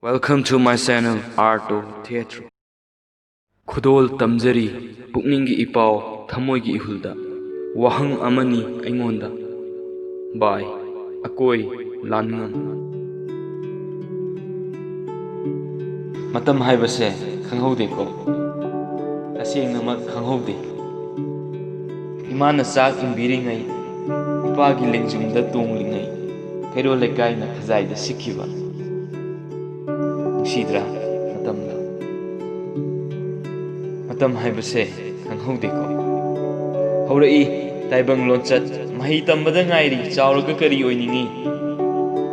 Welcome to my channel Art of Theatre. Khudol tamjari pukningi ipao thamoigi ihulda wahang amani aingonda by Akoi Lannam. Matam haibase khanghaude ko tasengnamak khanghaude imana sak imbiri ngai ipagi lengjumda tonglingai kairo lekai na khajaida sikhiba Sidra matam haibase khanghaude ko haurai taibang lonchat mahi tambada ngairi chawraga kari oiningi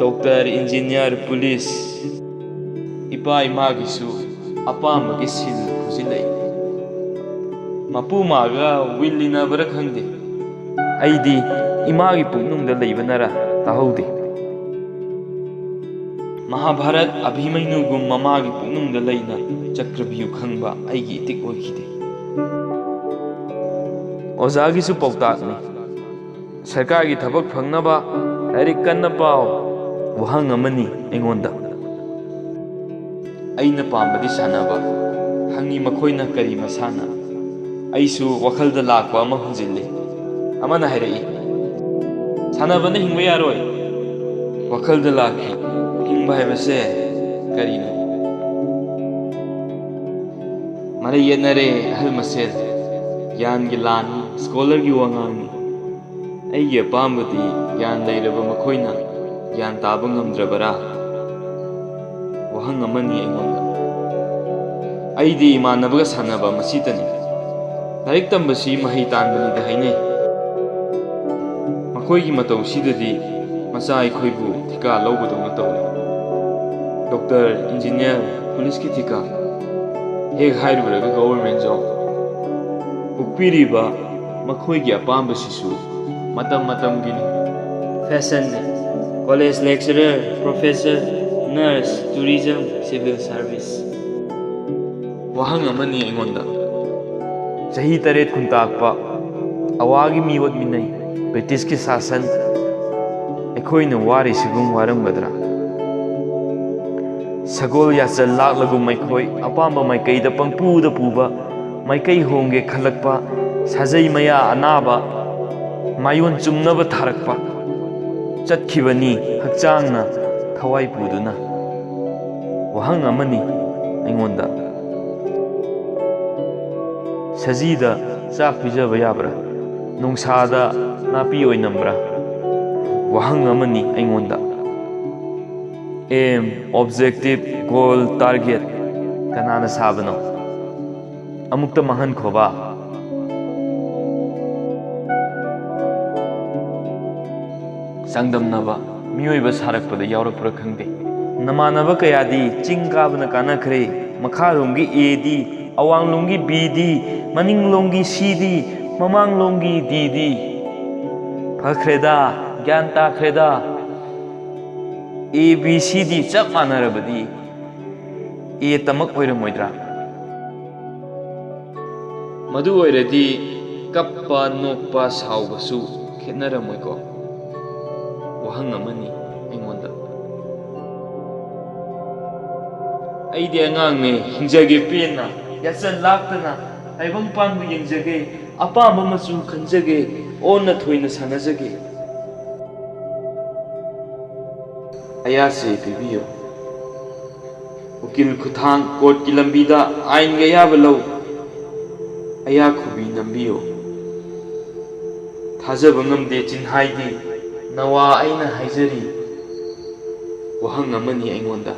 doctor engineer police ipa imagisu apamagi sil khujilai mapu maga willina bara khangde aidi imagi puknungda leibanara tahaude Mahabharat Abhimanyu gum mamagi puknungda leina Chakravyuh khangba aigi itik oikide Ozagi su pautakni Sarkargi thabak phangnaba lairik kanna pao wahang amani aingonda aina pambadi sanaba hangi makhoina kari masana aisu wakhalda lakwa ama hunjille amana hairai sanabana hingba yaroi wakhalda lakhi hingba haibase karino mare yenare ahal masel gyan gi lan scholar gi wangang aigi apambadi gyan leiraba makhoina gyan taba ngamdrabara wahang amani aingonda aidi imanabaga sanaba masitani larik tambasi mahi tanbani da hainai makhoigi matau sidadi macha aikhoibu thika lobadona tawri doctor engineer police ki thika hek hairuraga government job ukpiriba makhoigi apamba sisu matam gini fashion college lecturer professor nurse tourism civil service wahang amani aingonda chahi taret kuntakpa awagi miwat minai british ki sasan ekhoina wari sigum waramgadra Sagol yachal laklagu maikhoi apamba maikaida pangpuda puba maikai hongge khalakpa sajai maya anaba mayon chumnaba tharakpa chatkhibani hakchangna thawai puduna wahang amani aingonda sajida chak pijaba yabra nungsada napi oinambra wahang amani aingonda aim objective goal target kanana sabano amukta mahan khoba sangdamnaba miyoiba sarakpada yaurakpura khangde namanaba kayadi chingkabna kana khre makharomgi a di awanglomgi b di maninglomgi c di mamanglomgi d di phakreda gyan takreda A, B, C, D chap manarabadi A tamak oiramoidra madu oiradi kappa nokpa saubasu khetnaramoiko wahang amani aingonda aidi angangne hingjage pena yachan laktana aibang pangbu yengjage apamba machu khanjage onna thoina sanajage ayase pibiyo ukil khuthang court ki lambida ain ga yaba lau aya khubi nambiyo thajaba ngamde chinhaidi nawa aina haijari wahang amani aingonda